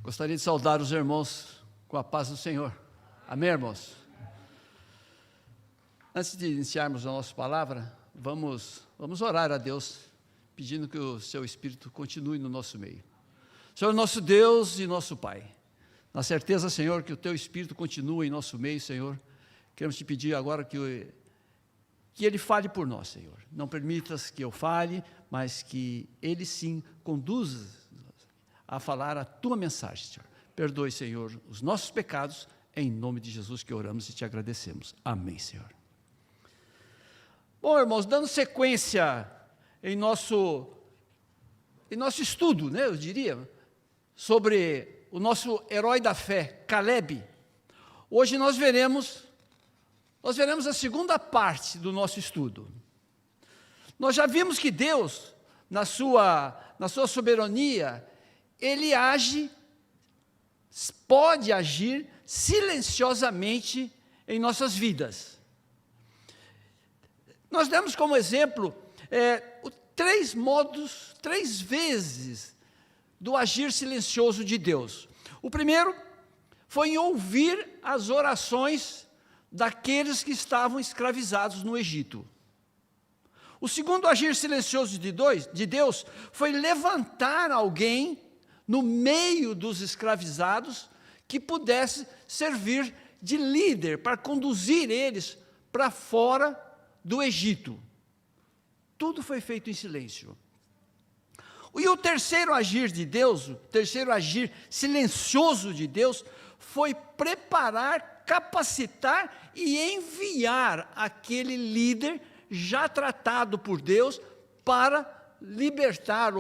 Gostaria de saudar os irmãos com a paz do Senhor. Amém, irmãos? Antes de iniciarmos a nossa palavra, vamos orar a Deus, pedindo que o seu Espírito continue no nosso meio. Senhor, nosso Deus e nosso Pai, na certeza, Senhor, que o teu Espírito continua em nosso meio, Senhor, queremos te pedir agora que Ele fale por nós, Senhor. Não permitas que eu fale, mas que Ele sim conduza a falar a tua mensagem, Senhor. Perdoe, Senhor, os nossos pecados, em nome de Jesus que oramos e te agradecemos. Amém, Senhor. Bom, irmãos, dando sequência em nosso estudo, né, eu diria, sobre o nosso herói da fé, Caleb. Hoje nós veremos a segunda parte do nosso estudo. Nós já vimos que Deus, na sua soberania, Ele pode agir silenciosamente em nossas vidas. Nós demos como exemplo três vezes do agir silencioso de Deus. O primeiro foi em ouvir as orações daqueles que estavam escravizados no Egito. O segundo agir silencioso de Deus foi levantar alguém no meio dos escravizados que pudesse servir de líder para conduzir eles para fora do Egito. Tudo foi feito em silêncio. E o terceiro agir de Deus, o terceiro agir silencioso de Deus, foi preparar, capacitar e enviar aquele líder já tratado por Deus para libertar,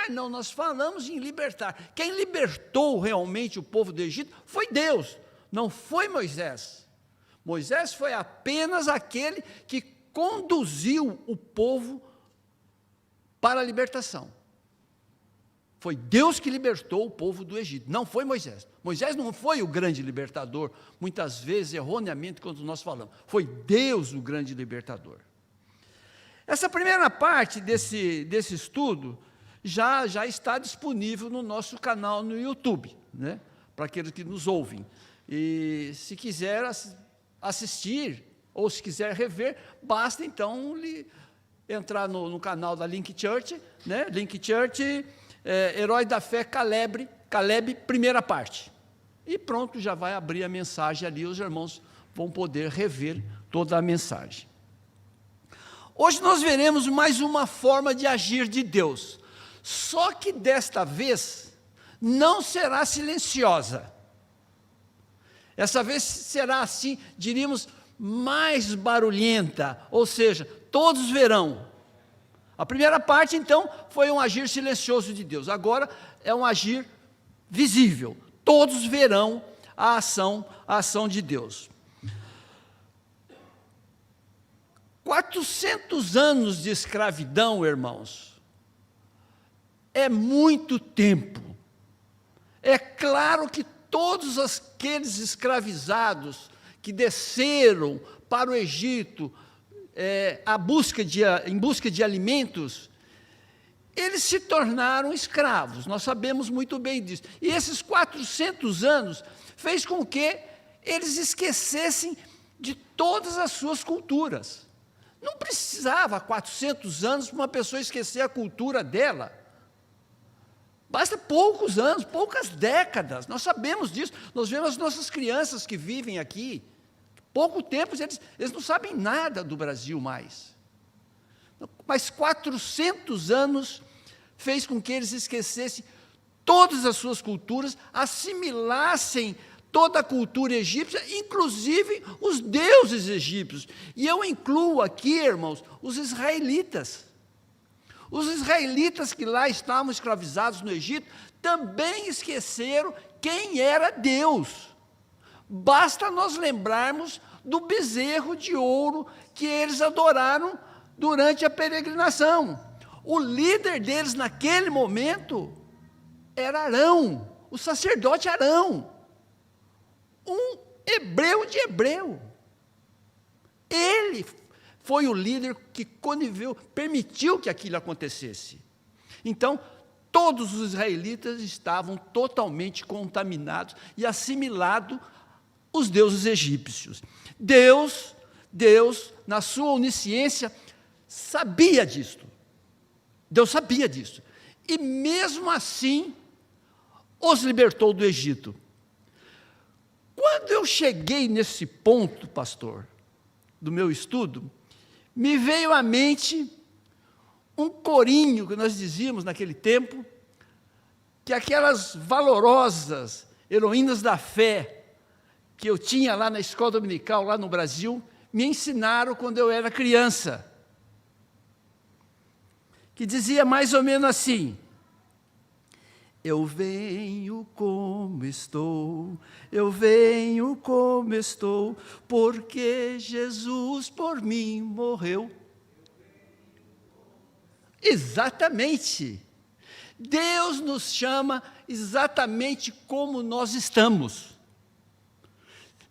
não, nós falamos em libertar. Quem libertou realmente o povo do Egito foi Deus, não foi Moisés. Moisés foi apenas aquele que conduziu o povo para a libertação. Foi Deus que libertou o povo do Egito, não foi Moisés. Moisés não foi o grande libertador, muitas vezes, erroneamente, quando nós falamos. Foi Deus o grande libertador. Essa primeira parte desse estudo já está disponível no nosso canal no YouTube, né? Para aqueles que nos ouvem. E se quiser assistir, ou se quiser rever, basta então entrar no canal da Link Church, né? Link Church, Herói da Fé, Caleb, primeira parte. E pronto, já vai abrir a mensagem ali, os irmãos vão poder rever toda a mensagem. Hoje nós veremos mais uma forma de agir de Deus, só que desta vez não será silenciosa. Essa vez será assim, diríamos, mais barulhenta, ou seja, todos verão. A primeira parte, então, foi um agir silencioso de Deus. Agora é um agir visível. Todos verão a ação de Deus. 400 anos de escravidão, irmãos, é muito tempo. É claro que todos aqueles escravizados que desceram para o Egito em busca de alimentos, eles se tornaram escravos, nós sabemos muito bem disso. E esses 400 anos fez com que eles esquecessem de todas as suas culturas. Não precisava 400 anos para uma pessoa esquecer a cultura dela. Basta poucos anos, poucas décadas, nós sabemos disso. Nós vemos as nossas crianças que vivem aqui, pouco tempo, eles não sabem nada do Brasil mais. Mas 400 anos fez com que eles esquecessem todas as suas culturas, assimilassem toda a cultura egípcia, inclusive os deuses egípcios. E eu incluo aqui, irmãos, os israelitas. Os israelitas que lá estavam escravizados no Egito, também esqueceram quem era Deus. Basta nós lembrarmos do bezerro de ouro que eles adoraram durante a peregrinação. O líder deles naquele momento era Arão, o sacerdote Arão, um hebreu de hebreu. Ele foi o líder que coniveu, permitiu que aquilo acontecesse. Então, todos os israelitas estavam totalmente contaminados e assimilados os deuses egípcios. Deus, na sua onisciência, sabia disto. Deus sabia disso. E mesmo assim, os libertou do Egito. Quando eu cheguei nesse ponto, pastor, do meu estudo, me veio à mente um corinho que nós dizíamos naquele tempo, que aquelas valorosas heroínas da fé que eu tinha lá na escola dominical, lá no Brasil, me ensinaram quando eu era criança. Que dizia mais ou menos assim: eu venho como estou, eu venho como estou, porque Jesus por mim morreu. Exatamente. Deus nos chama exatamente como nós estamos.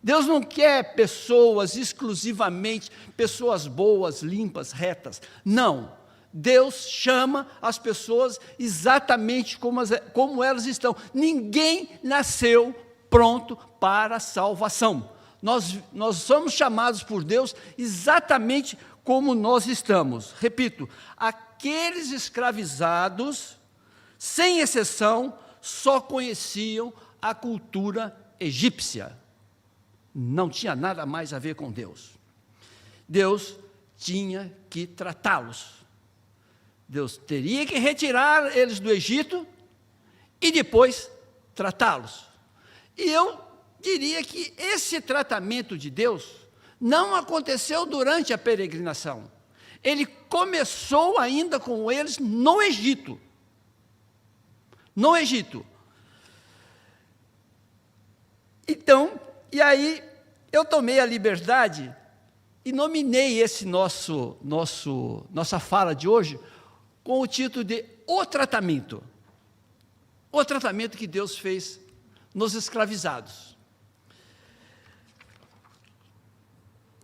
Deus não quer pessoas exclusivamente, pessoas boas, limpas, retas. Não. Deus chama as pessoas exatamente como elas estão. Ninguém nasceu pronto para a salvação. Nós somos chamados por Deus exatamente como nós estamos. Repito, aqueles escravizados, sem exceção, só conheciam a cultura egípcia. Não tinha nada mais a ver com Deus. Deus tinha que tratá-los. Deus teria que retirar eles do Egito e depois tratá-los. E eu diria que esse tratamento de Deus não aconteceu durante a peregrinação. Ele começou ainda com eles no Egito. No Egito. Então, e aí eu tomei a liberdade e nominei esse nossa fala de hoje com o título de O Tratamento. O tratamento que Deus fez nos escravizados.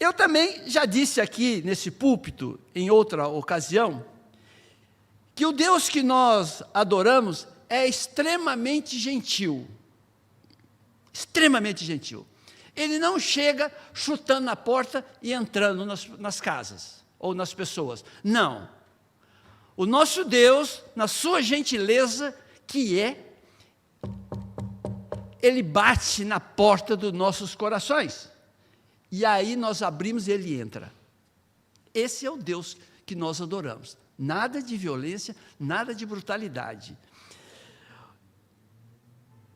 Eu também já disse aqui nesse púlpito, em outra ocasião, que o Deus que nós adoramos é extremamente gentil. Extremamente gentil. Ele não chega chutando na porta e entrando nas casas ou nas pessoas. Não. O nosso Deus, na sua gentileza, Ele bate na porta dos nossos corações. E aí nós abrimos e Ele entra. Esse é o Deus que nós adoramos. Nada de violência, nada de brutalidade.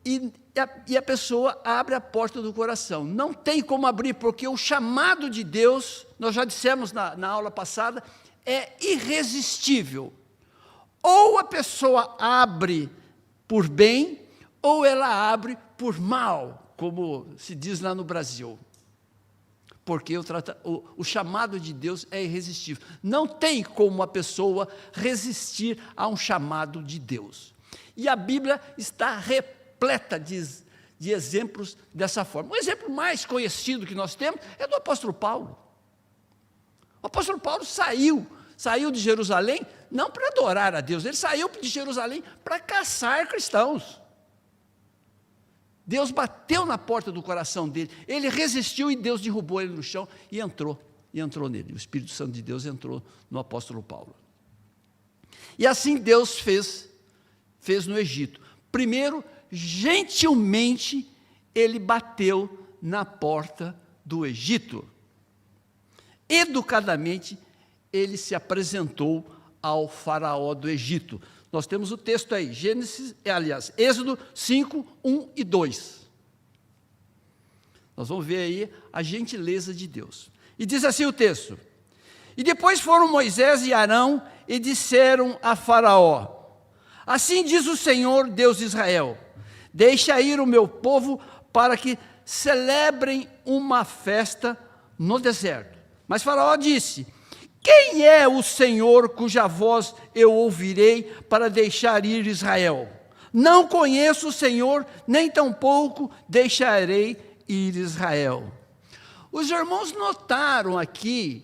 E a pessoa abre a porta do coração. Não tem como abrir, porque o chamado de Deus, nós já dissemos na aula passada, é irresistível. Ou a pessoa abre por bem, ou ela abre por mal, como se diz lá no Brasil. Porque o chamado de Deus é irresistível. Não tem como a pessoa resistir a um chamado de Deus. E a Bíblia está repleta de exemplos dessa forma. O exemplo mais conhecido que nós temos é do apóstolo Paulo. O apóstolo Paulo saiu de Jerusalém, não para adorar a Deus, ele saiu de Jerusalém para caçar cristãos. Deus bateu na porta do coração dele, ele resistiu e Deus derrubou ele no chão e entrou nele. O Espírito Santo de Deus entrou no apóstolo Paulo. E assim Deus fez no Egito. Primeiro, gentilmente, ele bateu na porta do Egito. Educadamente, ele se apresentou ao faraó do Egito. Nós temos o texto aí, Êxodo 5, 1 e 2. Nós vamos ver aí a gentileza de Deus. E diz assim o texto: e depois foram Moisés e Arão e disseram a Faraó: assim diz o Senhor, Deus de Israel, deixa ir o meu povo para que celebrem uma festa no deserto. Mas Faraó disse: quem é o Senhor cuja voz eu ouvirei para deixar ir Israel? Não conheço o Senhor, nem tampouco deixarei ir Israel. Os irmãos notaram aqui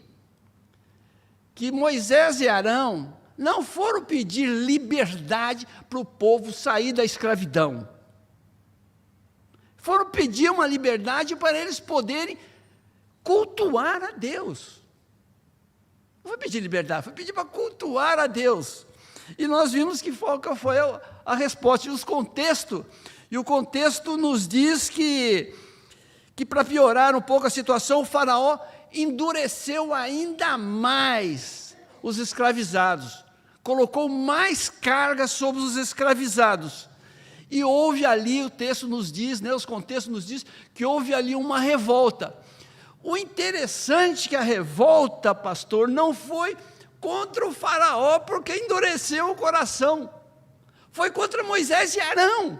que Moisés e Arão não foram pedir liberdade para o povo sair da escravidão. Foram pedir uma liberdade para eles poderem cultuar a Deus. Não foi pedir liberdade, foi pedir para cultuar a Deus. E nós vimos que qual foi a resposta, e o contexto nos diz que para piorar um pouco a situação, o faraó endureceu ainda mais os escravizados, colocou mais carga sobre os escravizados. E houve ali, o texto nos diz, os contextos nos diz, que houve ali uma revolta. O interessante é que a revolta, pastor, não foi contra o faraó, porque endureceu o coração. Foi contra Moisés e Arão.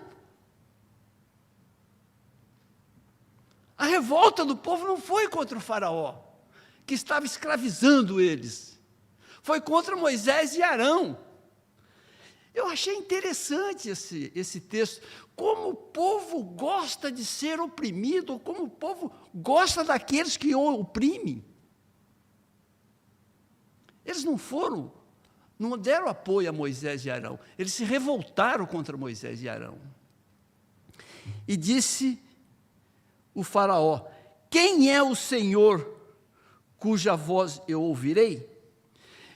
A revolta do povo não foi contra o faraó, que estava escravizando eles. Foi contra Moisés e Arão. Eu achei interessante esse texto, como o povo gosta de ser oprimido, como o povo gosta daqueles que o oprimem. Eles não deram apoio a Moisés e Arão, eles se revoltaram contra Moisés e Arão. E disse o faraó: quem é o Senhor cuja voz eu ouvirei?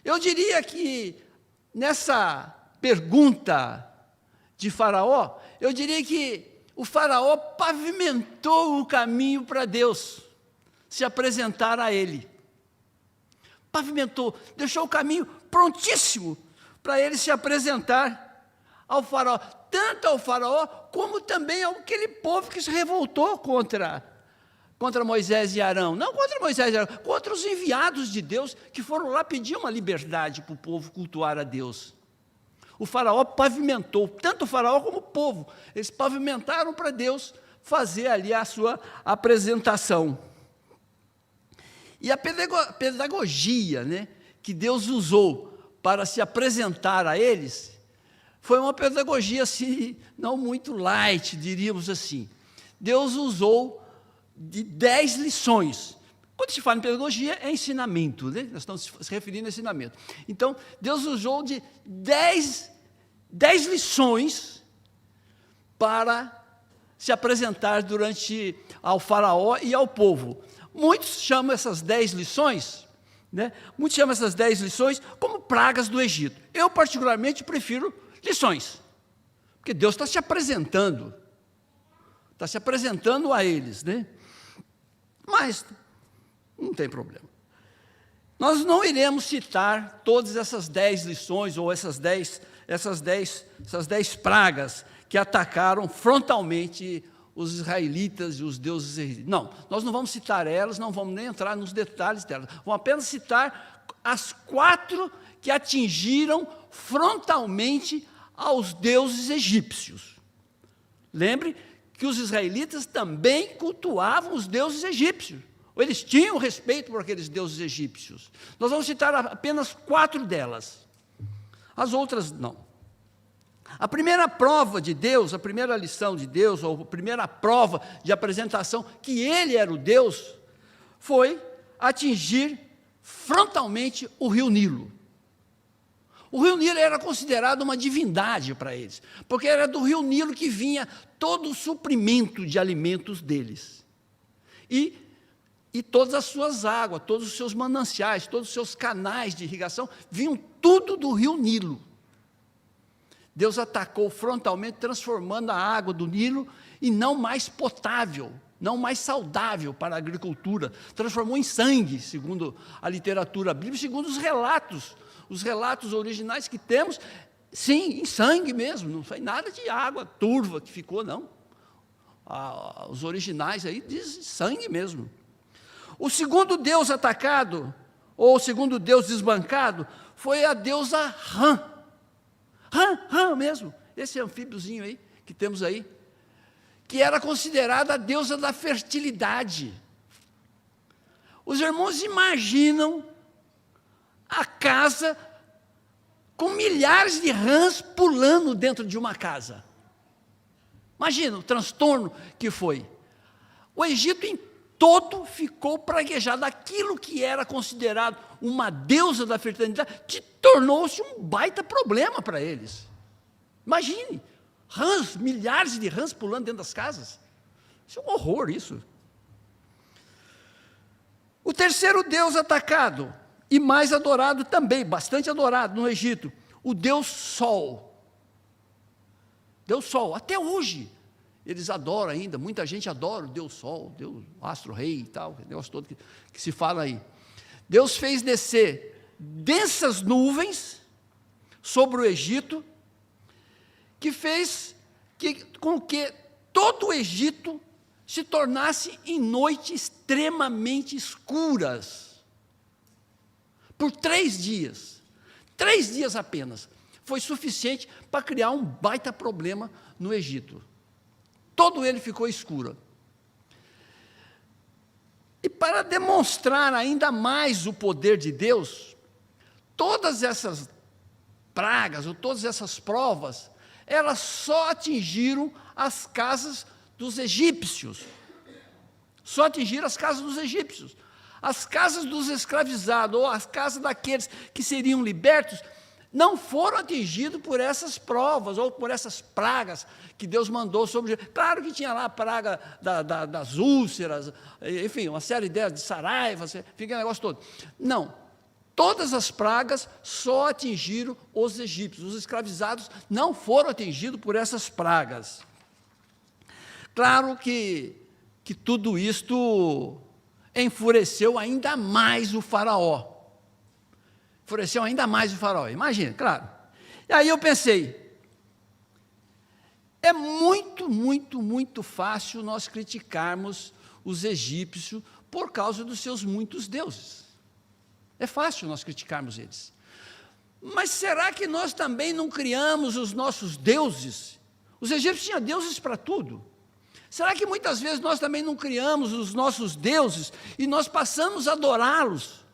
Eu diria que nessa pergunta de faraó, eu diria que o faraó pavimentou o caminho para Deus se apresentar a ele. Pavimentou, deixou o caminho prontíssimo para ele se apresentar ao faraó, tanto ao faraó como também àquele povo que se revoltou contra Moisés e Arão. Não contra Moisés e Arão, contra os enviados de Deus que foram lá pedir uma liberdade para o povo cultuar a Deus. O faraó pavimentou, tanto o faraó como o povo, eles pavimentaram para Deus fazer ali a sua apresentação. E a pedagogia, que Deus usou para se apresentar a eles, foi uma pedagogia assim, não muito light, diríamos assim. Deus usou de 10 lições. Quando se fala em pedagogia, é ensinamento, nós estamos se referindo a ensinamento. Então, Deus usou de 10 lições para se apresentar ao faraó e ao povo. Muitos chamam essas 10 lições, como pragas do Egito. Eu, particularmente, prefiro lições, porque Deus está se apresentando a eles, Mas não tem problema. Nós não iremos citar todas essas 10 lições ou essas 10 pragas que atacaram frontalmente os israelitas e os deuses egípcios. Não, nós não vamos citar elas, não vamos nem entrar nos detalhes delas. Vamos apenas citar as 4 que atingiram frontalmente aos deuses egípcios. Lembre que os israelitas também cultuavam os deuses egípcios. Eles tinham respeito por aqueles deuses egípcios. Nós vamos citar apenas 4 delas. As outras, não. A primeira prova de Deus, a primeira lição de Deus, ou a primeira prova de apresentação que Ele era o Deus, foi atingir frontalmente o rio Nilo. O rio Nilo era considerado uma divindade para eles, porque era do rio Nilo que vinha todo o suprimento de alimentos deles. E todas as suas águas, todos os seus mananciais, todos os seus canais de irrigação, vinham tudo do rio Nilo. Deus atacou frontalmente, transformando a água do Nilo em não mais potável, não mais saudável para a agricultura. Transformou em sangue, segundo a literatura bíblica, segundo os relatos originais que temos, sim, em sangue mesmo, não foi nada de água turva que ficou, não. Os originais aí dizem sangue mesmo. O segundo Deus atacado, ou o segundo Deus desbancado, foi a deusa Rã. Rã mesmo, esse anfíbiozinho aí, que temos aí, que era considerada a deusa da fertilidade. Os irmãos imaginam a casa com milhares de rãs pulando dentro de uma casa. Imagina o transtorno que foi. O Egito em todo ficou praguejado. Aquilo que era considerado uma deusa da fertilidade, tornou-se um baita problema para eles. Imagine, rãs, milhares de rãs pulando dentro das casas. Isso é um horror, isso. O terceiro deus atacado, e mais adorado também, bastante adorado no Egito, o deus Sol. Deus Sol, até hoje, eles adoram ainda, muita gente adora o Deus Sol, Deus Astro-Rei e tal, o negócio todo que se fala aí. Deus fez descer densas nuvens sobre o Egito, que fez com que todo o Egito se tornasse em noites extremamente escuras. Por 3 dias. 3 dias apenas. Foi suficiente para criar um baita problema no Egito. Todo ele ficou escuro. E para demonstrar ainda mais o poder de Deus, todas essas pragas, ou todas essas provas, elas só atingiram as casas dos egípcios. Só atingiram as casas dos egípcios. As casas dos escravizados, ou as casas daqueles que seriam libertos, não foram atingidos por essas provas, ou por essas pragas que Deus mandou sobre o Egito. Claro que tinha lá a praga das úlceras, enfim, uma série de saraiva, fica o negócio todo. Não, todas as pragas só atingiram os egípcios. Os escravizados não foram atingidos por essas pragas. Claro que tudo isto enfureceu ainda mais o faraó. Enfureceu ainda mais o faraó, imagina, claro. E aí eu pensei, é muito fácil nós criticarmos os egípcios por causa dos seus muitos deuses. É fácil nós criticarmos eles. Mas será que nós também não criamos os nossos deuses? Os egípcios tinham deuses para tudo. Será que muitas vezes nós também não criamos os nossos deuses e nós passamos a adorá-los?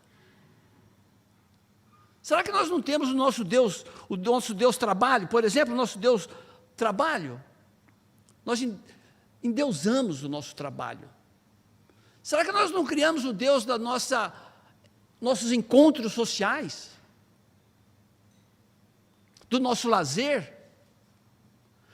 Será que nós não temos o nosso Deus trabalho, por exemplo, o nosso Deus trabalho? Nós endeusamos o nosso trabalho. Será que nós não criamos o Deus da nossos encontros sociais? Do nosso lazer?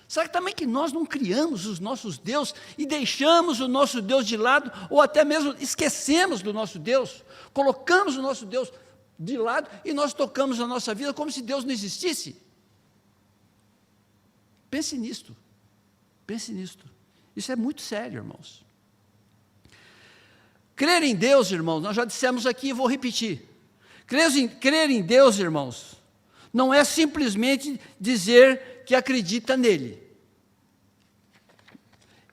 Será que também que nós não criamos os nossos deuses e deixamos o nosso Deus de lado, ou até mesmo esquecemos do nosso Deus, colocamos o nosso Deus de lado e nós tocamos a nossa vida como se Deus não existisse? Pense nisto. Pense nisto. Isso é muito sério, irmãos. Crer em Deus, irmãos, nós já dissemos aqui e vou repetir. Crer em Deus, irmãos, não é simplesmente dizer que acredita nele.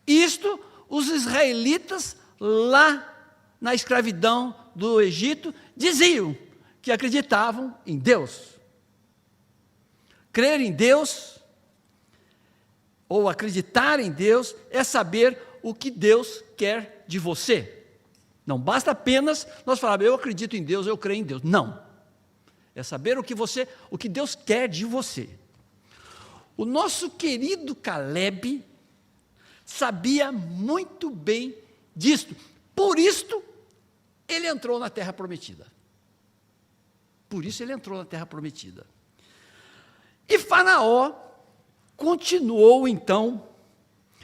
Isto, os israelitas lá na escravidão do Egito diziam que acreditavam em Deus. Crer em Deus, ou acreditar em Deus, é saber o que Deus quer de você. Não basta apenas nós falarmos, eu acredito em Deus, eu creio em Deus. Não. É saber o que Deus quer de você. O nosso querido Caleb sabia muito bem disto. Por isto, ele entrou na terra prometida. Por isso ele entrou na terra prometida. E Faraó continuou, então,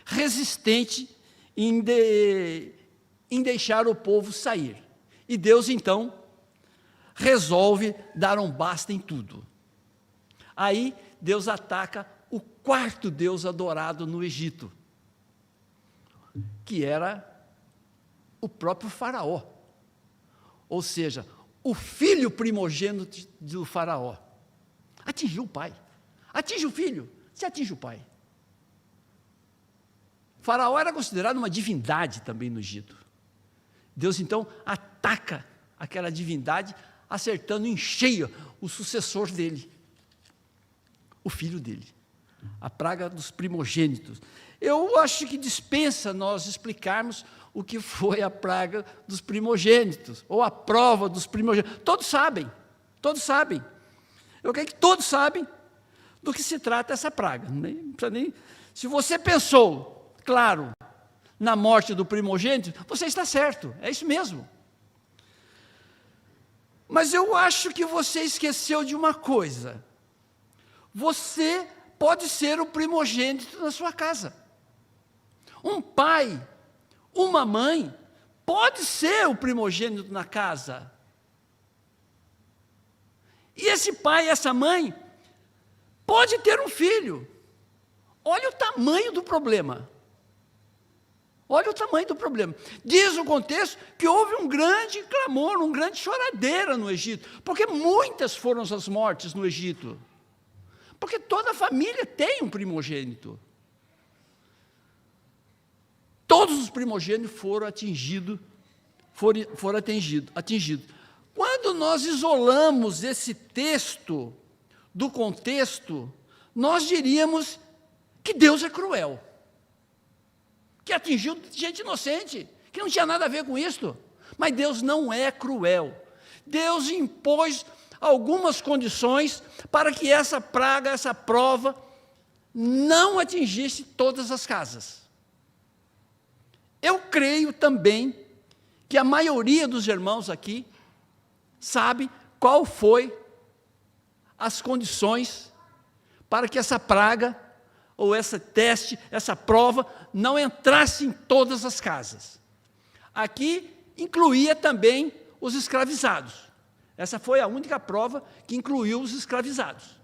resistente em deixar o povo sair. E Deus, então, resolve dar um basta em tudo. Aí, Deus ataca o quarto Deus adorado no Egito, que era o próprio Faraó. Ou seja, o filho primogênito do Faraó. Atingiu o pai. Atinge o filho, se atinge o pai. O Faraó era considerado uma divindade também no Egito. Deus, então, ataca aquela divindade, acertando em cheio o sucessor dele, o filho dele. A praga dos primogênitos. Eu acho que dispensa nós explicarmos o que foi a praga dos primogênitos, ou a prova dos primogênitos. Todos sabem. Eu creio que todos sabem do que se trata essa praga. Se você pensou, claro, na morte do primogênito, você está certo, é isso mesmo. Mas eu acho que você esqueceu de uma coisa. Você pode ser o primogênito na sua casa. Um pai, uma mãe, pode ser o primogênito na casa. E esse pai, essa mãe, pode ter um filho. Olha o tamanho do problema. Olha o tamanho do problema. Diz o contexto que houve um grande clamor, uma grande choradeira no Egito, porque muitas foram as mortes no Egito. Porque toda família tem um primogênito. Todos os primogênitos foram atingidos. Quando nós isolamos esse texto do contexto, nós diríamos que Deus é cruel, que atingiu gente inocente, que não tinha nada a ver com isso. Mas Deus não é cruel. Deus impôs algumas condições para que essa praga, essa prova, não atingisse todas as casas. Eu creio também que a maioria dos irmãos aqui sabe qual foi as condições para que essa praga, ou esse teste, essa prova, não entrasse em todas as casas. Aqui incluía também os escravizados. Essa foi a única prova que incluiu os escravizados.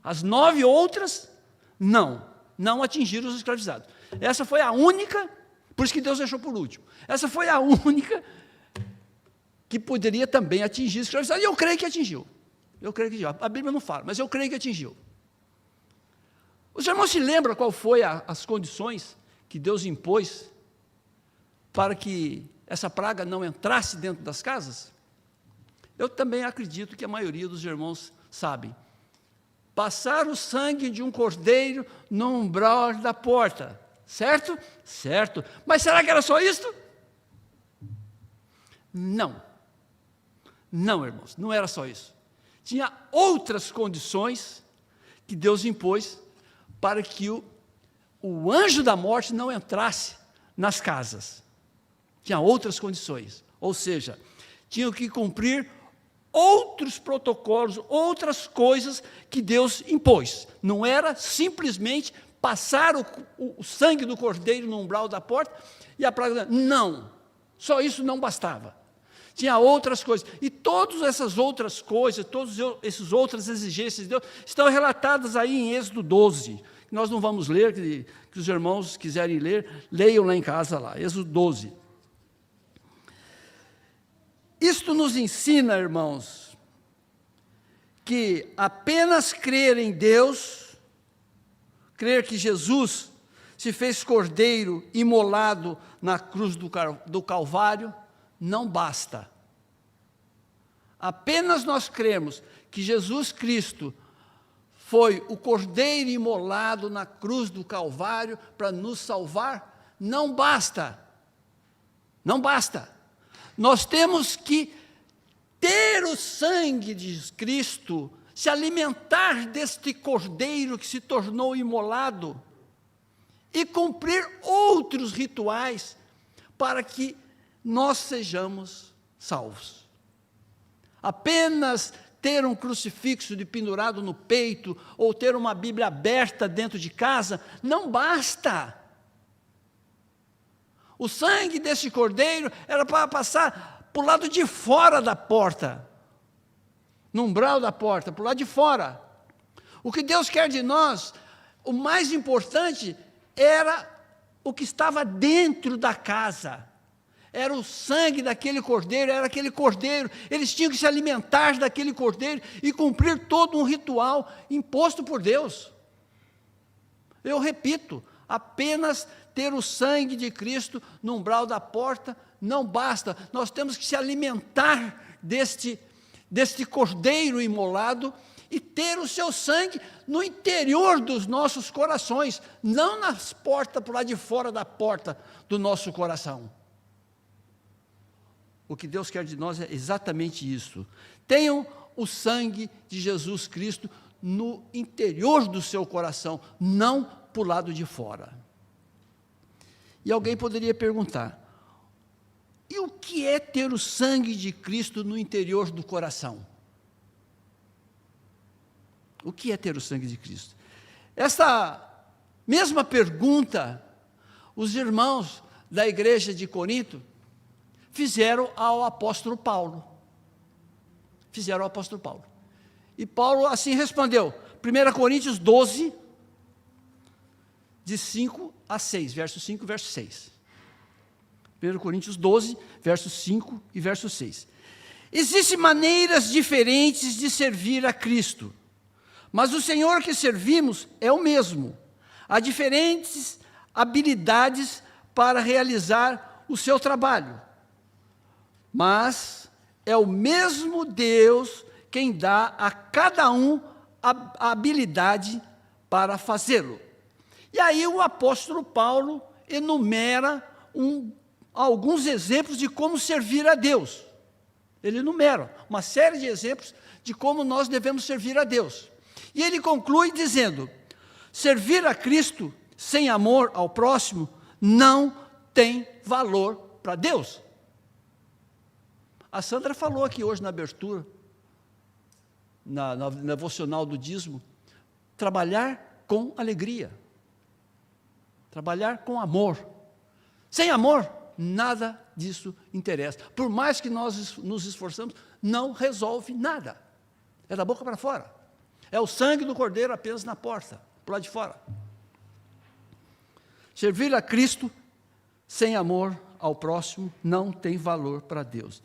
As 9 outras, não atingiram os escravizados. Essa foi a única, por isso que Deus deixou por último. Essa foi a única que poderia também atingir os escravizados. E eu creio que atingiu. A Bíblia não fala, mas eu creio que atingiu. Os irmãos se lembram qual foi as condições que Deus impôs para que essa praga não entrasse dentro das casas? Eu também acredito que a maioria dos irmãos sabe. Passar o sangue de um cordeiro no umbral da porta. Certo? Certo. Mas será que era só isso? Não. Não, irmãos, não era só isso. Tinha outras condições que Deus impôs para que o anjo da morte não entrasse nas casas. Tinha outras condições. Ou seja, tinham que cumprir outros protocolos, outras coisas que Deus impôs. Não era simplesmente passar o sangue do cordeiro no umbral da porta e a praga. Não, só isso não bastava. Tinha outras coisas. E todas essas outras coisas, todas essas outras exigências de Deus, estão relatadas aí em Êxodo 12. Nós não vamos ler, que os irmãos quiserem ler, leiam lá em casa, lá, Êxodo 12. Isto nos ensina, irmãos, que apenas crer em Deus, crer que Jesus se fez cordeiro imolado na cruz do Calvário, não basta. Apenas nós cremos que Jesus Cristo foi o cordeiro imolado na cruz do Calvário para nos salvar, não basta. Não basta. Nós temos que ter o sangue de Cristo, se alimentar deste cordeiro que se tornou imolado e cumprir outros rituais para que nós sejamos salvos. Apenas ter um crucifixo pendurado no peito ou ter uma Bíblia aberta dentro de casa não basta. O sangue desse cordeiro era para passar para o lado de fora da porta, no umbral da porta, para o lado de fora. O que Deus quer de nós, o mais importante, era o que estava dentro da casa. Era o sangue daquele cordeiro, era aquele cordeiro. Eles tinham que se alimentar daquele cordeiro e cumprir todo um ritual imposto por Deus. Eu repito, apenas ter o sangue de Cristo no umbral da porta não basta. Nós temos que se alimentar deste cordeiro imolado e ter o seu sangue no interior dos nossos corações, não nas portas, por lá de fora da porta do nosso coração. O que Deus quer de nós é exatamente isso. Tenham o sangue de Jesus Cristo no interior do seu coração, não por lado de fora. E alguém poderia perguntar, e o que é ter o sangue de Cristo no interior do coração? O que é ter o sangue de Cristo? Esta mesma pergunta, os irmãos da igreja de Corinto fizeram ao apóstolo Paulo. Fizeram ao apóstolo Paulo. E Paulo assim respondeu, 1 Coríntios 12, de 5 a 6, verso 5 e verso 6. 1 Coríntios 12, verso 5 e verso 6. Existem maneiras diferentes de servir a Cristo, mas o Senhor que servimos é o mesmo. Há diferentes habilidades para realizar o seu trabalho, mas é o mesmo Deus quem dá a cada um a habilidade para fazê-lo. E aí o apóstolo Paulo enumera alguns exemplos de como servir a Deus. Ele enumera uma série de exemplos de como nós devemos servir a Deus. E ele conclui dizendo, servir a Cristo sem amor ao próximo não tem valor para Deus. A Sandra falou aqui hoje na abertura, na devocional do dízimo, trabalhar com alegria, trabalhar com amor. Sem amor, nada disso interessa. Por mais que nós nos esforçamos, não resolve nada. É da boca para fora. É o sangue do cordeiro apenas na porta, para lá de fora. Servir a Cristo sem amor ao próximo não tem valor para Deus.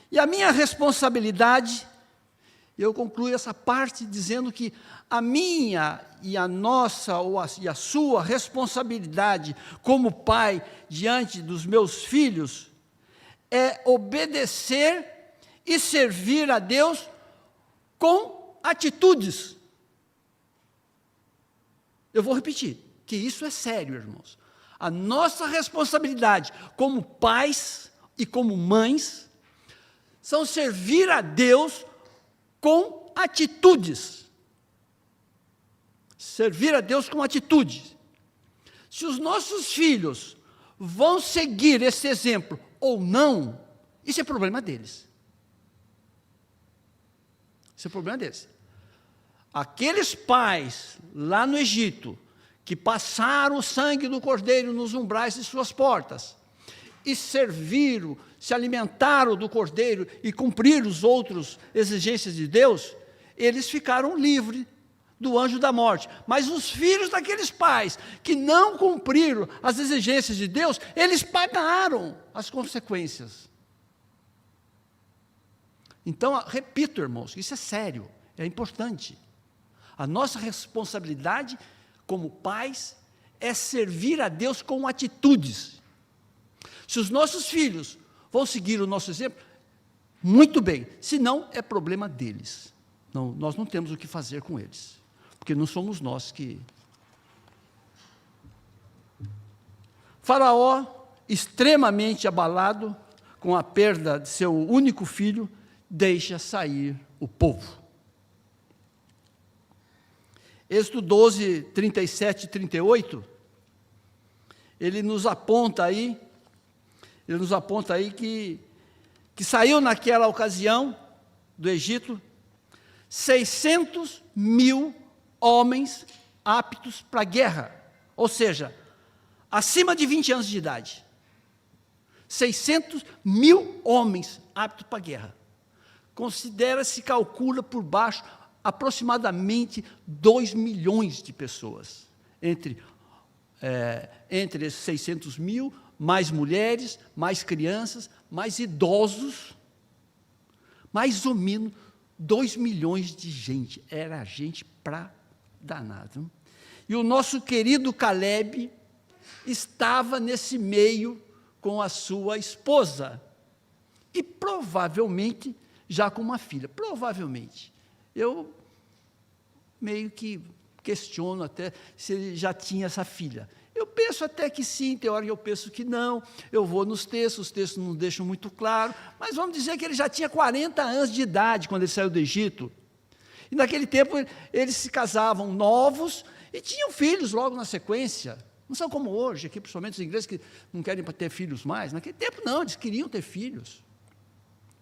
E a minha responsabilidade, eu concluo essa parte dizendo que a minha e a nossa e a sua responsabilidade como pai diante dos meus filhos é obedecer e servir a Deus com atitudes. Eu vou repetir, que isso é sério, irmãos. A nossa responsabilidade como pais e como mães são servir a Deus com atitudes. Servir a Deus com atitudes. Se os nossos filhos vão seguir esse exemplo ou não, isso é problema deles. Isso é problema deles. Aqueles pais lá no Egito, que passaram o sangue do cordeiro nos umbrais de suas portas, e serviram, se alimentaram do cordeiro e cumpriram os outros exigências de Deus, eles ficaram livres do anjo da morte. Mas os filhos daqueles pais que não cumpriram as exigências de Deus, eles pagaram as consequências. Então, repito, irmãos, isso é sério, é importante. A nossa responsabilidade como pais é servir a Deus com atitudes. Se os nossos filhos vão seguir o nosso exemplo, muito bem, se não, é problema deles. Não, nós não temos o que fazer com eles, porque não somos nós que... Faraó, extremamente abalado com a perda de seu único filho, deixa sair o povo. Êxodo 12, 37 e 38, ele nos aponta aí que saiu naquela ocasião do Egito 600 mil homens aptos para a guerra, ou seja, acima de 20 anos de idade. 600 mil homens aptos para a guerra. Considera-se, calcula por baixo, aproximadamente 2 milhões de pessoas, entre esses 600 mil, mais mulheres, mais crianças, mais idosos, mais ou menos 2 milhões de gente, era gente para danado. E o nosso querido Caleb estava nesse meio com a sua esposa, e provavelmente já com uma filha, provavelmente. Eu meio que questiono até se ele já tinha essa filha. Eu penso até que sim, tem hora que eu penso que não, eu vou nos textos, os textos não deixam muito claro, mas vamos dizer que ele já tinha 40 anos de idade quando ele saiu do Egito. E naquele tempo eles se casavam novos e tinham filhos logo na sequência. Não são como hoje, aqui, principalmente os ingleses que não querem ter filhos mais. Naquele tempo, não, eles queriam ter filhos.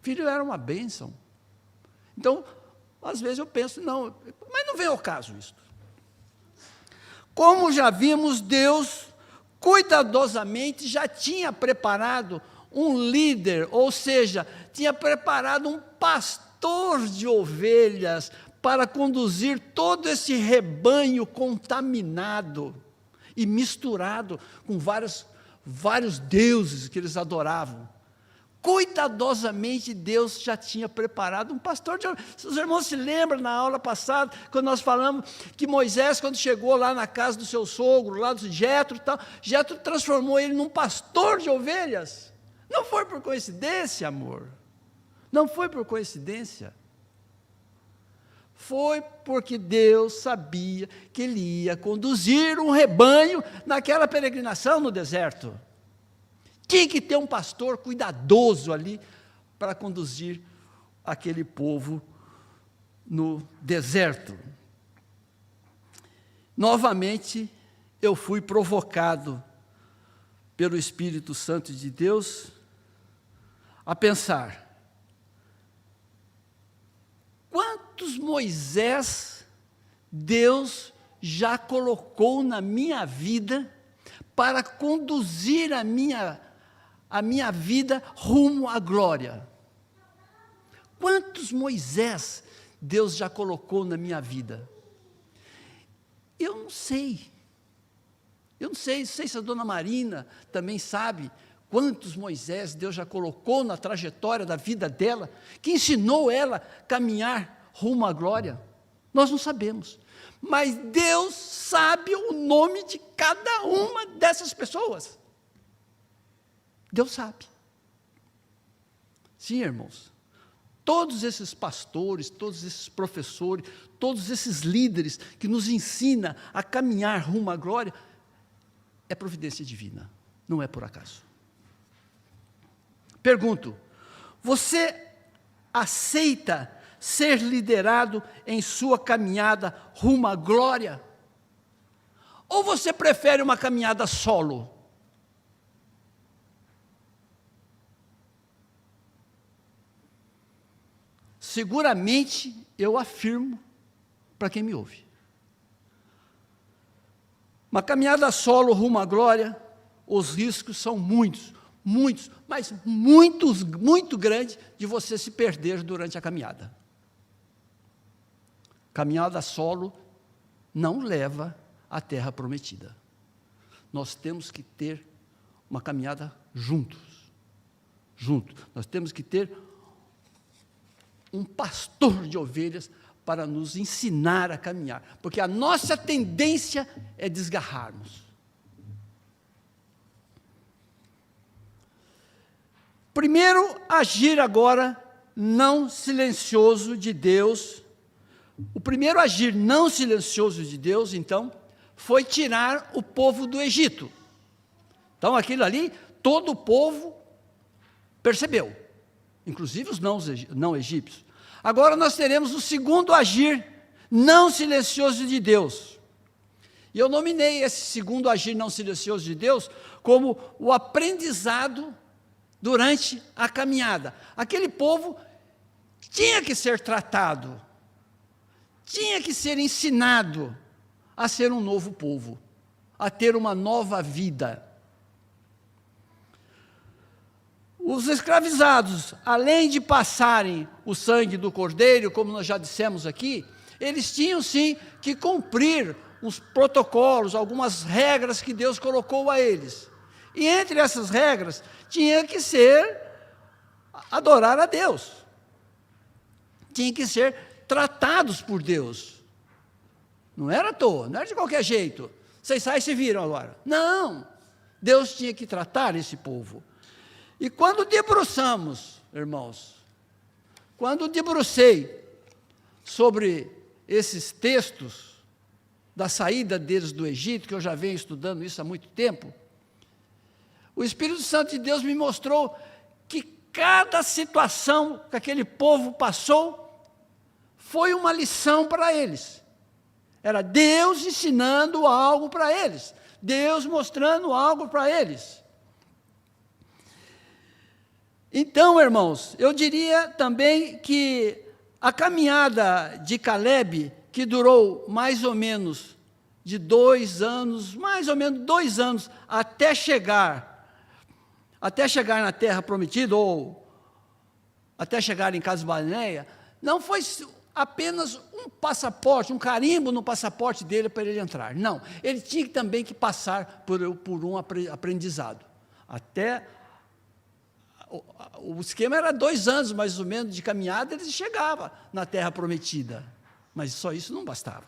Filho era uma bênção. Então, às vezes eu penso, não, mas não vem ao caso isso. Como já vimos, Deus cuidadosamente já tinha preparado um líder, ou seja, tinha preparado um pastor de ovelhas para conduzir todo esse rebanho contaminado e misturado com vários deuses que eles adoravam. Cuidadosamente Deus já tinha preparado um pastor de ovelhas. Os irmãos se lembram na aula passada, quando nós falamos que Moisés, quando chegou lá na casa do seu sogro, lá do Jetro, Jetro transformou ele num pastor de ovelhas. Não foi por coincidência, amor. Não foi por coincidência. Foi porque Deus sabia que ele ia conduzir um rebanho naquela peregrinação no deserto. Tinha que ter um pastor cuidadoso ali para conduzir aquele povo no deserto. Novamente, eu fui provocado pelo Espírito Santo de Deus a pensar: quantos Moisés Deus já colocou na minha vida para conduzir a minha vida rumo à glória? Quantos Moisés Deus já colocou na minha vida? Eu não sei. Eu não sei se a dona Marina também sabe quantos Moisés Deus já colocou na trajetória da vida dela, que ensinou ela a caminhar rumo à glória. Nós não sabemos. Mas Deus sabe o nome de cada uma dessas pessoas. Deus sabe. Sim, irmãos. Todos esses pastores, todos esses professores, todos esses líderes que nos ensinam a caminhar rumo à glória, é providência divina, não é por acaso. Pergunto: você aceita ser liderado em sua caminhada rumo à glória? Ou você prefere uma caminhada solo? Seguramente eu afirmo para quem me ouve. Uma caminhada solo rumo à glória, os riscos são muitos, mas muito grandes de você se perder durante a caminhada. Caminhada solo não leva à terra prometida. Nós temos que ter uma caminhada juntos. Nós temos que ter um pastor de ovelhas para nos ensinar a caminhar, porque a nossa tendência é desgarrarmos. Primeiro, agir agora não silencioso de Deus. O primeiro agir não silencioso de Deus, então, foi tirar o povo do Egito. Então, aquilo ali, todo o povo percebeu, inclusive os não egípcios. Agora nós teremos o segundo agir não silencioso de Deus. E eu nominei esse segundo agir não silencioso de Deus como o aprendizado durante a caminhada. Aquele povo tinha que ser tratado, tinha que ser ensinado a ser um novo povo, a ter uma nova vida. Os escravizados, além de passarem o sangue do cordeiro, como nós já dissemos aqui, eles tinham sim que cumprir os protocolos, algumas regras que Deus colocou a eles. E entre essas regras, tinha que ser adorar a Deus. Tinha que ser tratados por Deus. Não era à toa, não era de qualquer jeito. Vocês saem e se viram agora. Não, Deus tinha que tratar esse povo. E quando debruçamos, irmãos, quando debrucei sobre esses textos da saída deles do Egito, que eu já venho estudando isso há muito tempo, o Espírito Santo de Deus me mostrou que cada situação que aquele povo passou foi uma lição para eles. Era Deus ensinando algo para eles. Deus mostrando algo para eles. Então, irmãos, eu diria também que a caminhada de Caleb, que durou mais ou menos de 2 anos, mais ou menos 2 anos, até chegar na terra prometida, ou até chegar em Cades Barneia, não foi apenas um passaporte, um carimbo no passaporte dele para ele entrar. Não, ele tinha também que passar por um aprendizado. Até o esquema era 2 anos, mais ou menos, de caminhada, ele chegava na terra prometida. Mas só isso não bastava,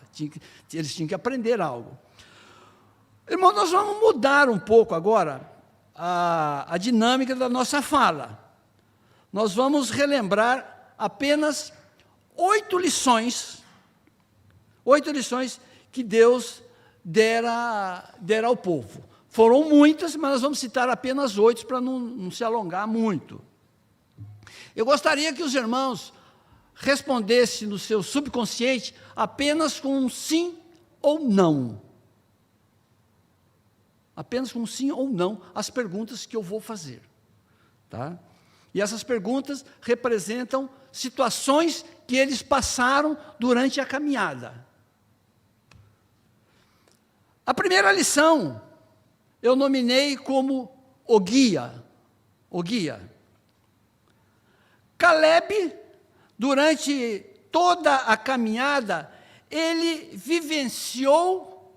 eles tinham que aprender algo. Irmão, nós vamos mudar um pouco agora a dinâmica da nossa fala. Nós vamos relembrar apenas 8 lições que Deus dera ao povo. Foram muitas, mas nós vamos citar apenas 8 para não se alongar muito. Eu gostaria que os irmãos respondessem no seu subconsciente apenas com um sim ou não. Apenas com um sim ou não as perguntas que eu vou fazer. Tá? E essas perguntas representam situações que eles passaram durante a caminhada. A primeira lição eu nominei como o guia. Caleb, durante toda a caminhada, ele vivenciou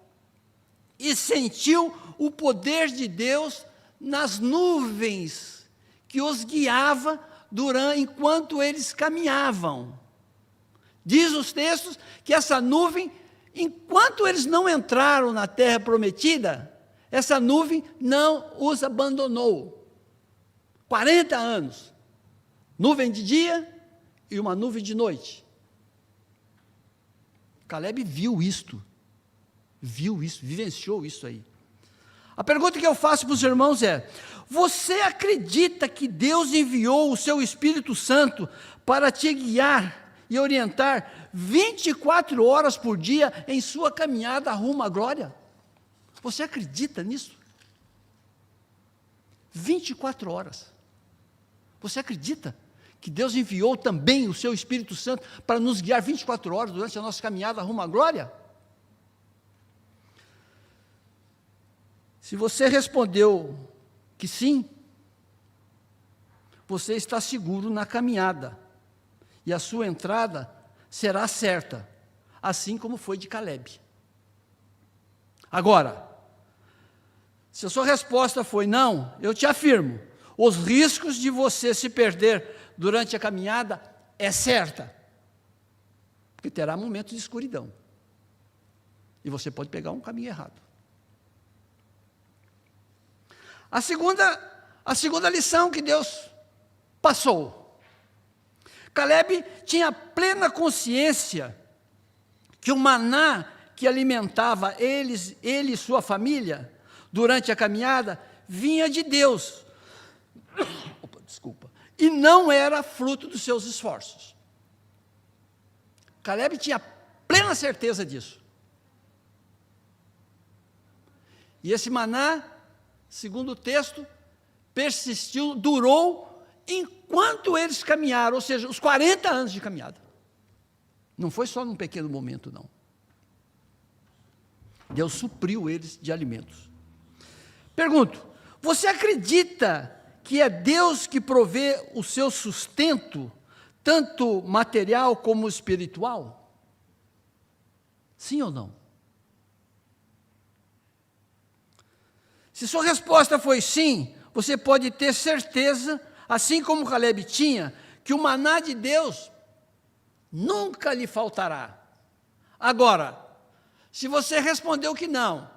e sentiu o poder de Deus nas nuvens que os guiava enquanto eles caminhavam. Diz os textos que essa nuvem, enquanto eles não entraram na terra prometida, essa nuvem não os abandonou. 40 anos. Nuvem de dia e uma nuvem de noite. Caleb viu isto, vivenciou isso aí. A pergunta que eu faço para os irmãos é: você acredita que Deus enviou o seu Espírito Santo para te guiar e orientar 24 horas por dia em sua caminhada rumo à glória? Você acredita nisso? 24 horas. Você acredita que Deus enviou também o seu Espírito Santo para nos guiar 24 horas durante a nossa caminhada rumo à glória? Se você respondeu que sim, você está seguro na caminhada, e a sua entrada será certa, assim como foi de Caleb. Agora, se a sua resposta foi não, eu te afirmo, os riscos de você se perder durante a caminhada é certa, porque terá momentos de escuridão, e você pode pegar um caminho errado. A segunda lição que Deus passou. Caleb tinha plena consciência que o maná que alimentava ele e sua família durante a caminhada vinha de Deus. E não era fruto dos seus esforços. Caleb tinha plena certeza disso. E esse maná, segundo o texto, persistiu, durou enquanto eles caminharam, ou seja, os 40 anos de caminhada. Não foi só num pequeno momento, não. Deus supriu eles de alimentos. Pergunto, você acredita que é Deus que provê o seu sustento, tanto material como espiritual? Sim ou não? Se sua resposta foi sim, você pode ter certeza, assim como Caleb tinha, que o maná de Deus nunca lhe faltará. Agora, se você respondeu que não,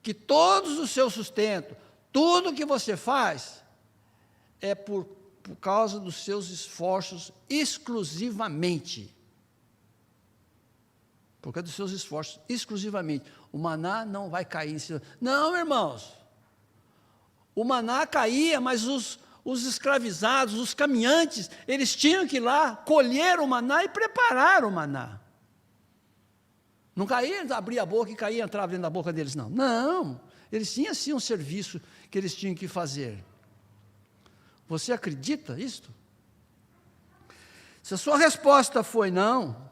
que todos o seu sustento, tudo que você faz, é por causa dos seus esforços exclusivamente. Por causa dos seus esforços exclusivamente. O maná não vai cair em cima. Não, irmãos. O maná caía, mas os escravizados, os caminhantes, eles tinham que ir lá colher o maná e preparar o maná. Não caía, abria a boca e caía, entrava dentro da boca deles, não. Não, Eles tinham, sim, um serviço que eles tinham que fazer. Você acredita nisto? Se a sua resposta foi não,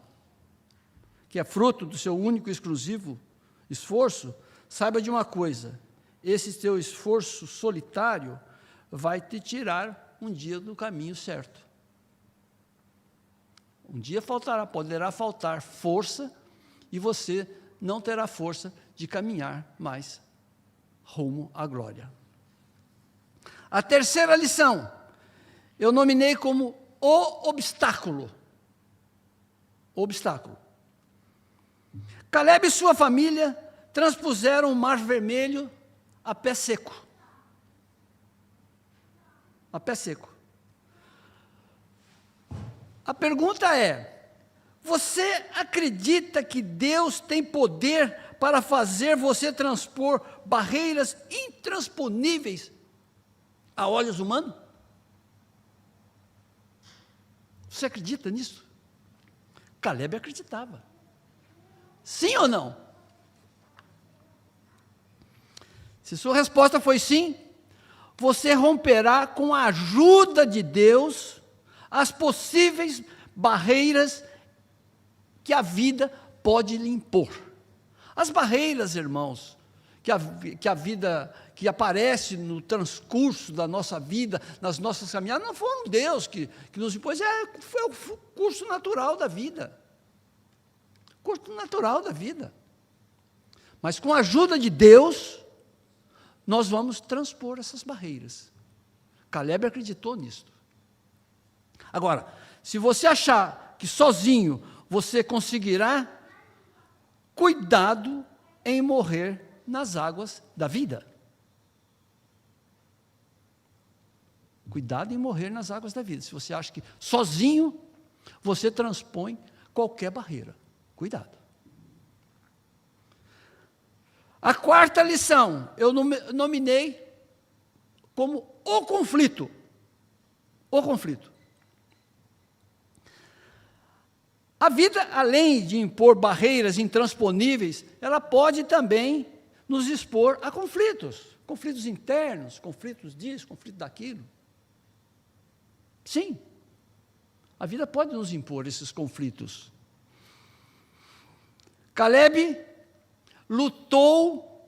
que é fruto do seu único e exclusivo esforço, saiba de uma coisa: esse teu esforço solitário vai te tirar um dia do caminho certo. Um dia poderá faltar força, e você não terá força de caminhar mais rumo à glória. A terceira lição, eu nominei como o obstáculo. Obstáculo. Calebe e sua família transpuseram o Mar Vermelho a pé seco. A pé seco. A pergunta é: você acredita que Deus tem poder para fazer você transpor barreiras intransponíveis a olhos humanos? Você acredita nisso? Calebe acreditava. Sim ou não? Se sua resposta foi sim, você romperá com a ajuda de Deus as possíveis barreiras que a vida pode lhe impor. As barreiras, irmãos, que a vida, que aparece no transcurso da nossa vida, nas nossas caminhadas, não foram Deus que nos impôs, foi o curso natural da vida. Curso natural da vida. Mas com a ajuda de Deus, nós vamos transpor essas barreiras. Calebe acreditou nisso. Agora, se você achar que sozinho você conseguirá, cuidado em morrer nas águas da vida. Cuidado em morrer nas águas da vida. Se você acha que sozinho você transpõe qualquer barreira. Cuidado. A quarta lição, eu nominei como o conflito. O conflito. A vida, além de impor barreiras intransponíveis, ela pode também nos expor a conflitos. Conflitos internos, conflitos disso, conflito daquilo. Sim, a vida pode nos impor esses conflitos. Calebe lutou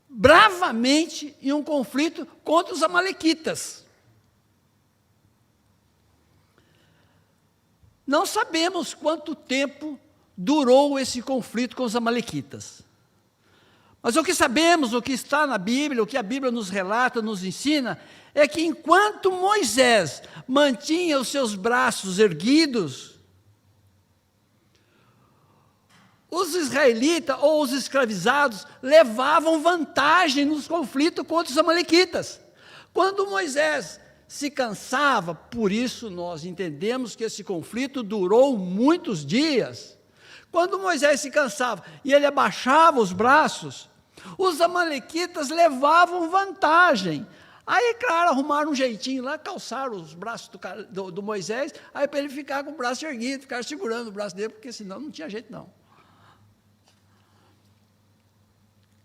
bravamente em um conflito contra os amalequitas. Não sabemos quanto tempo durou esse conflito com os amalequitas. Mas o que sabemos, o que está na Bíblia, o que a Bíblia nos relata, nos ensina, é que enquanto Moisés mantinha os seus braços erguidos, os israelitas ou os escravizados levavam vantagem nos conflitos contra os amalequitas. Quando Moisés se cansava, por isso nós entendemos que esse conflito durou muitos dias. Quando Moisés se cansava e ele abaixava os braços, os amalequitas levavam vantagem. Aí, claro, arrumaram um jeitinho lá, calçaram os braços do Moisés, aí para ele ficar com o braço erguido, ficar segurando o braço dele, porque senão não tinha jeito não.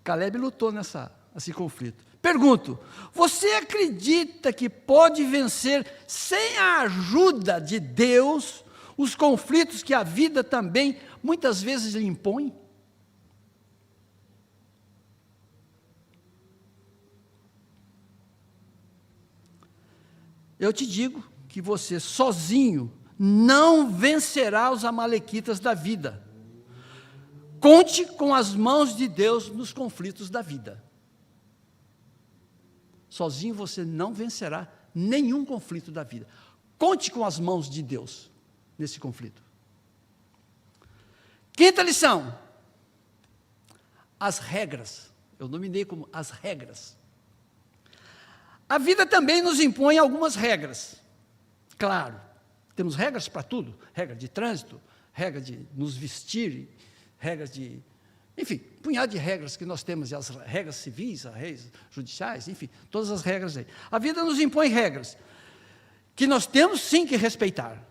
Calebe lutou nesse conflito. Pergunto, você acredita que pode vencer sem a ajuda de Deus os conflitos que a vida também muitas vezes lhe impõe? Eu te digo que você sozinho não vencerá os amalequitas da vida. Conte com as mãos de Deus nos conflitos da vida. Sozinho você não vencerá nenhum conflito da vida. Conte com as mãos de Deus nesse conflito. Quinta lição. As regras. Eu nominei como as regras. A vida também nos impõe algumas regras. Claro, temos regras para tudo. Regra de trânsito, regra de nos vestir, regras de... Enfim, um punhado de regras que nós temos, as regras civis, as regras judiciais, enfim, todas as regras aí. A vida nos impõe regras que nós temos sim que respeitar.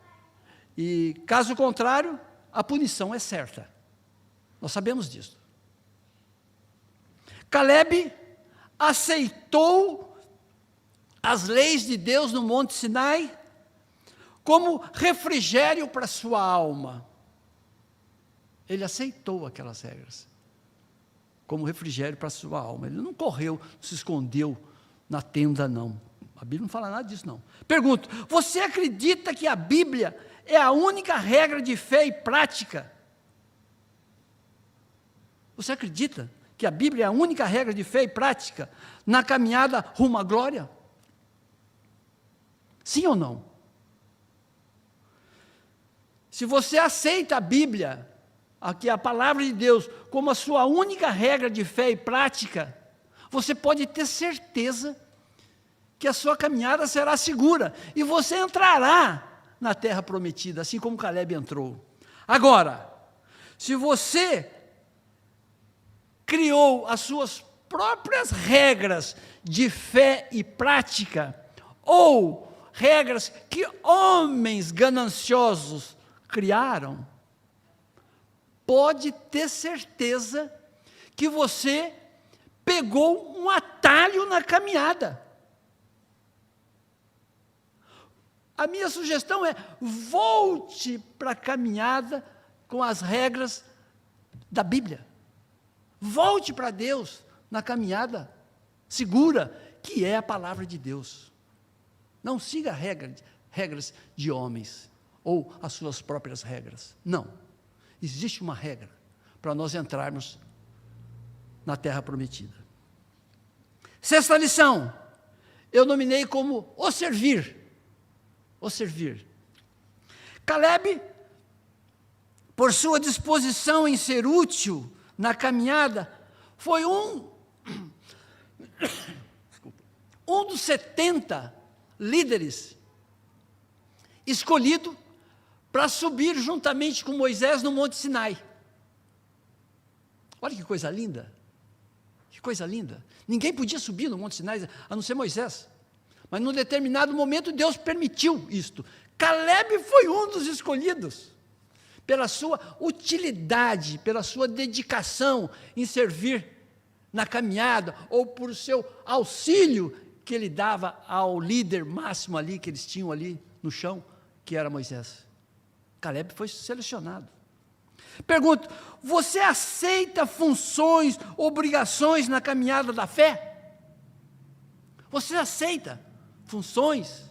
E, caso contrário, a punição é certa. Nós sabemos disso. Caleb aceitou as leis de Deus no Monte Sinai como refrigério para sua alma. Ele aceitou aquelas regras como refrigério para sua alma. Ele não correu, se escondeu na tenda, não. A Bíblia não fala nada disso, não. Pergunto, você acredita que a Bíblia é a única regra de fé e prática? Você acredita que a Bíblia é a única regra de fé e prática na caminhada rumo à glória? Sim ou não? Se você aceita a Bíblia, aqui a palavra de Deus, como a sua única regra de fé e prática, você pode ter certeza que a sua caminhada será segura e você entrará na terra prometida, assim como Caleb entrou. Agora, se você criou as suas próprias regras de fé e prática, ou regras que homens gananciosos criaram, pode ter certeza que você pegou um atalho na caminhada. A minha sugestão é: volte para a caminhada com as regras da Bíblia. Volte para Deus na caminhada segura, que é a palavra de Deus. Não siga regras de homens, ou as suas próprias regras. Não. Existe uma regra para nós entrarmos na terra prometida. Sexta lição, eu nominei como o servir. O servir. Caleb, por sua disposição em ser útil na caminhada, foi um dos 70 líderes escolhido para subir juntamente com Moisés no Monte Sinai. Olha que coisa linda. Que coisa linda. Ninguém podia subir no Monte Sinai, a não ser Moisés. Mas num determinado momento Deus permitiu isto. Caleb foi um dos escolhidos, pela sua utilidade, pela sua dedicação em servir na caminhada, ou por seu auxílio que ele dava ao líder máximo ali, que eles tinham ali no chão, que era Moisés. Caleb foi selecionado. Pergunto, você aceita funções, obrigações na caminhada da fé? Você aceita funções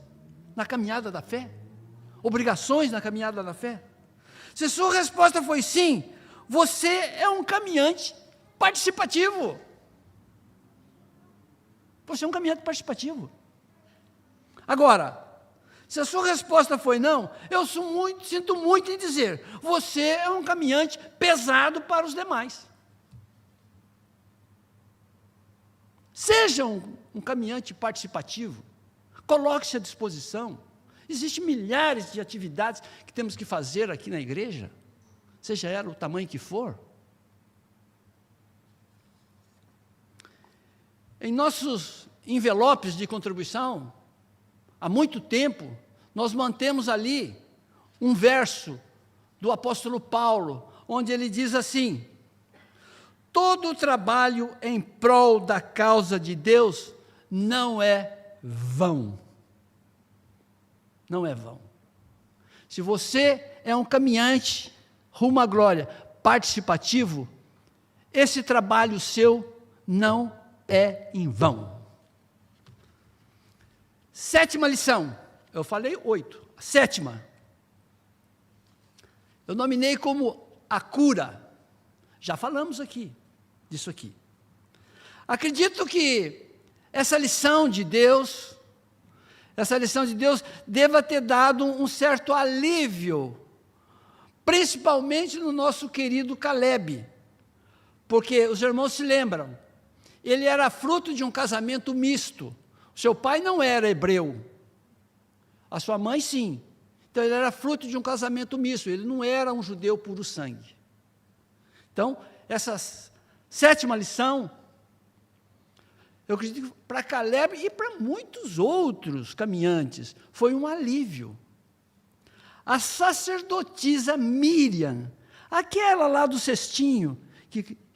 na caminhada da fé? Obrigações na caminhada da fé? Se sua resposta foi sim, você é um caminhante participativo. Você é um caminhante participativo. Agora, se a sua resposta foi não, eu sinto muito em dizer, você é um caminhante pesado para os demais. Seja um caminhante participativo, coloque-se à disposição. Existem milhares de atividades que temos que fazer aqui na igreja, seja ela o tamanho que for. Em nossos envelopes de contribuição, há muito tempo, nós mantemos ali um verso do apóstolo Paulo, onde ele diz assim: todo o trabalho em prol da causa de Deus não é vão. Não é vão. Se você é um caminhante rumo à glória, participativo, esse trabalho seu não é em vão. Sétima lição, eu falei 8, a sétima, eu nominei como a cura. Já falamos aqui, disso aqui. Acredito que essa lição de Deus deva ter dado um certo alívio, principalmente no nosso querido Caleb, porque os irmãos se lembram, ele era fruto de um casamento misto. Seu pai não era hebreu, a sua mãe sim. Então ele era fruto de um casamento misto, ele não era um judeu puro sangue. Então, essa sétima lição, eu acredito que para Caleb e para muitos outros caminhantes, foi um alívio. A sacerdotisa Miriam, aquela lá do cestinho,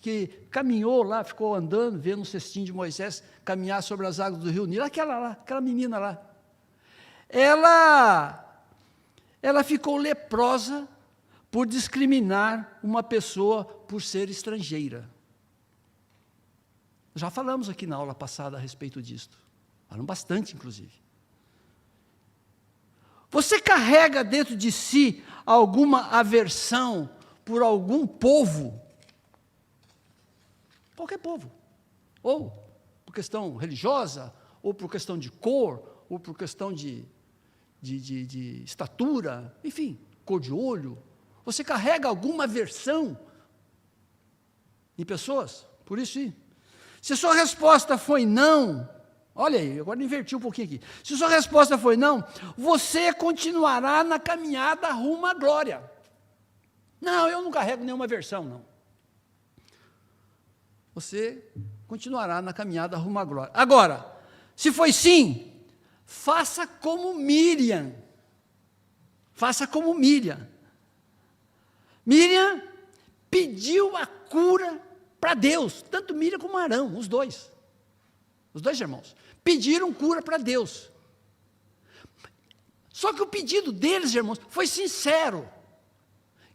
que caminhou lá, ficou andando, vendo um cestinho de Moisés caminhar sobre as águas do rio Nilo, aquela menina lá. Ela ficou leprosa por discriminar uma pessoa por ser estrangeira. Já falamos aqui na aula passada a respeito disto. Falamos bastante, inclusive. Você carrega dentro de si alguma aversão por algum povo? Qualquer povo. Ou por questão religiosa, ou por questão de cor, ou por questão de estatura, enfim, cor de olho. Você carrega alguma aversão em pessoas? Por isso, sim. Se a sua resposta foi não, olha aí, agora inverti um pouquinho aqui. Se a sua resposta foi não, você continuará na caminhada rumo à glória. Não, eu não carrego nenhuma aversão, não. Você continuará na caminhada rumo à glória. Agora, se foi sim, faça como Miriam. Faça como Miriam. Miriam pediu a cura para Deus, tanto Miriam como Arão, os dois irmãos, pediram cura para Deus. Só que o pedido deles, irmãos, foi sincero,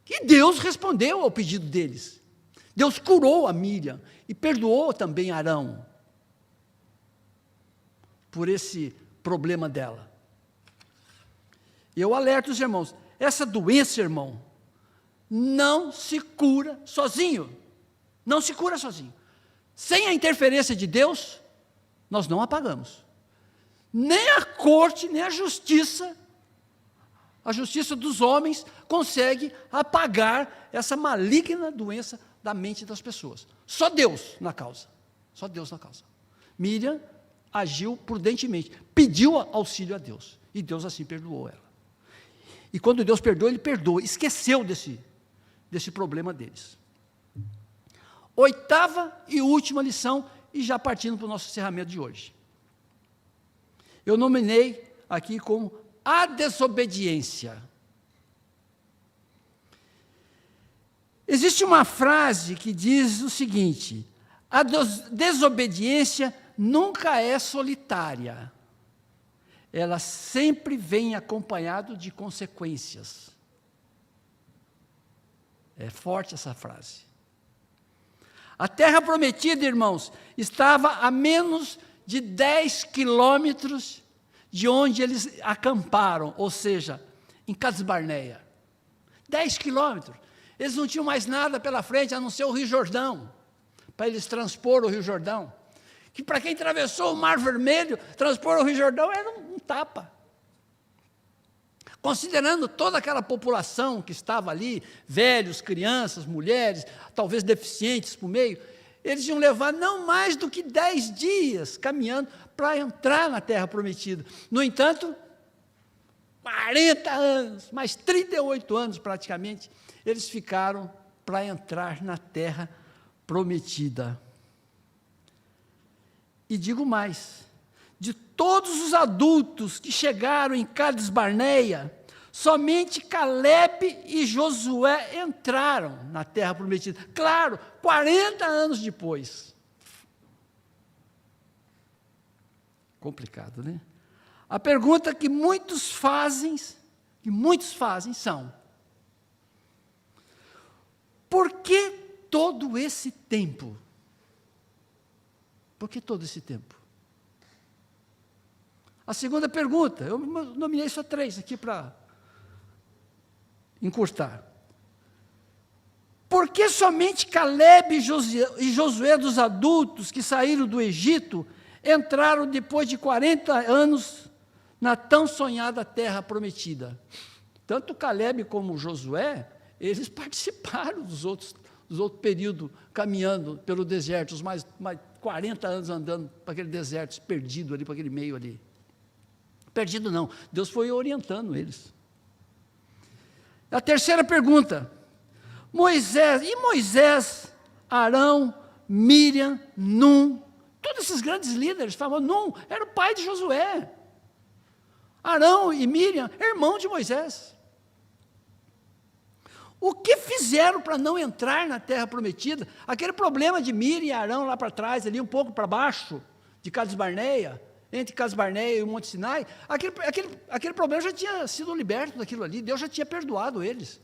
e Deus respondeu ao pedido deles. Deus curou a Miriam e perdoou também Arão por esse problema dela. Eu alerto os irmãos, essa doença, irmão, não se cura sozinho. Não se cura sozinho. Sem a interferência de Deus, nós não apagamos. Nem a corte, nem a justiça dos homens consegue apagar essa maligna doença da mente das pessoas. Só Deus na causa. Só Deus na causa. Miriam agiu prudentemente, pediu auxílio a Deus, e Deus assim perdoou ela. E quando Deus perdoou, Ele perdoa, esqueceu desse problema deles. 8ª e última lição, e já partindo para o nosso encerramento de hoje. Eu nominei aqui como a desobediência. Existe uma frase que diz o seguinte: a desobediência nunca é solitária. Ela sempre vem acompanhado de consequências. É forte essa frase. A terra prometida, irmãos, estava a menos de 10 quilômetros de onde eles acamparam, ou seja, em Cades Barneia. 10 quilômetros. Eles não tinham mais nada pela frente, a não ser o Rio Jordão, para eles transpor o Rio Jordão. Que para quem atravessou o Mar Vermelho, transpor o Rio Jordão era um tapa. Considerando toda aquela população que estava ali, velhos, crianças, mulheres, talvez deficientes por meio, eles iam levar não mais do que 10 dias caminhando para entrar na terra prometida. No entanto, 40 anos, mais 38 anos praticamente, eles ficaram para entrar na terra prometida. E digo mais, de todos os adultos que chegaram em Cades Barneia, somente Caleb e Josué entraram na terra prometida. Claro, 40 anos depois. Complicado, né? A pergunta que muitos fazem são: por que todo esse tempo? Por que todo esse tempo? A segunda pergunta, eu nominei só 3 aqui para encurtar. Por que somente Caleb e Josué, dos adultos que saíram do Egito, entraram depois de 40 anos na tão sonhada terra prometida? Tanto Caleb como Josué, eles participaram dos outros períodos, caminhando pelo deserto, os mais 40 anos andando para aquele deserto, perdido ali, para aquele meio ali. Perdido não, Deus foi orientando eles. A terceira pergunta: Moisés, Arão, Miriam, Num, todos esses grandes líderes, famosos. Num era o pai de Josué. Arão e Miriam, irmão de Moisés. O que fizeram para não entrar na terra prometida? Aquele problema de Miriam e Arão lá para trás, ali um pouco para baixo, de Cades Barneia, entre Cades Barneia e o Monte Sinai, aquele problema já tinha sido liberto daquilo ali, Deus já tinha perdoado eles.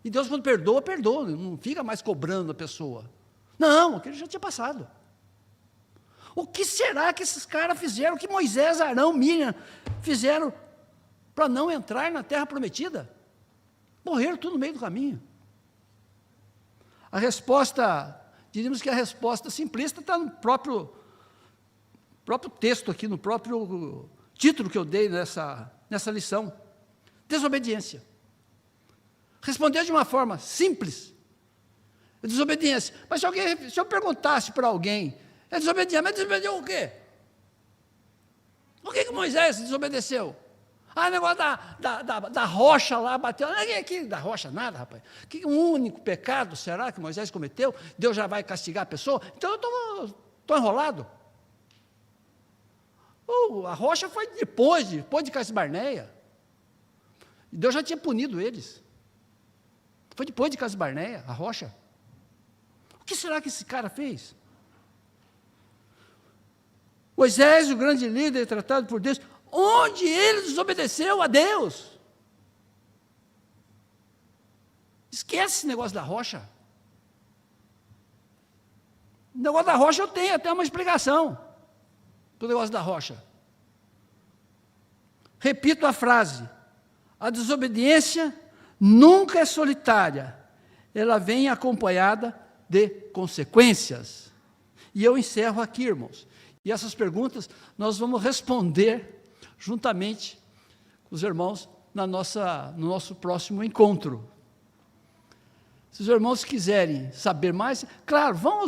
E Deus, quando perdoa, perdoa, não fica mais cobrando a pessoa. Não, aquele já tinha passado. O que será que esses caras fizeram, o que Moisés, Arão, Miriam fizeram para não entrar na terra prometida? Morreram tudo no meio do caminho. A resposta, diríamos que a resposta simplista está no próprio texto aqui, no próprio título que eu dei nessa lição. Desobediência. Respondeu de uma forma simples. Desobediência. Mas se eu perguntasse para alguém, é desobediência, mas desobedeceu o quê? O que Moisés desobedeceu? Ah, o negócio da rocha lá, bateu. Aqui da rocha nada, rapaz. Que um único pecado será que Moisés cometeu? Deus já vai castigar a pessoa? Então eu estou enrolado. A rocha foi depois de Cades Barneia. Deus já tinha punido eles. Foi depois de Cades Barneia, a rocha. O que será que esse cara fez? Moisés, o grande líder tratado por Deus, onde ele desobedeceu a Deus? Esquece esse negócio da rocha. O negócio da rocha eu tenho até uma explicação do negócio da rocha. Repito a frase: a desobediência nunca é solitária, ela vem acompanhada de consequências. E eu encerro aqui, irmãos. E essas perguntas nós vamos responder juntamente com os irmãos no nosso próximo encontro. Se os irmãos quiserem saber mais, claro, vão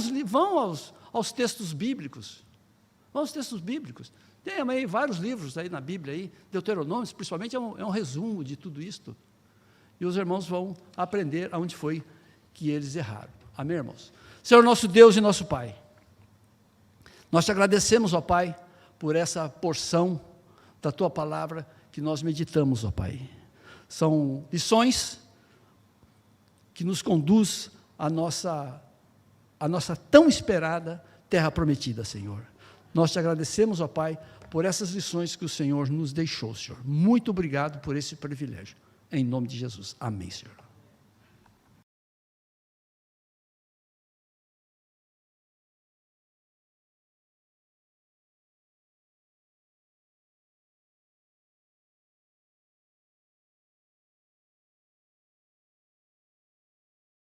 aos textos bíblicos. Vão aos textos bíblicos. Tem aí vários livros aí na Bíblia, aí, Deuteronômio, principalmente, é um resumo de tudo isto. E os irmãos vão aprender aonde foi que eles erraram. Amém, irmãos? Senhor nosso Deus e nosso Pai, nós te agradecemos, ó Pai, por essa porção da Tua Palavra que nós meditamos, ó Pai. São lições que nos conduz à nossa tão esperada terra prometida, Senhor. Nós te agradecemos, ó Pai, por essas lições que o Senhor nos deixou, Senhor. Muito obrigado por esse privilégio. Em nome de Jesus. Amém, Senhor.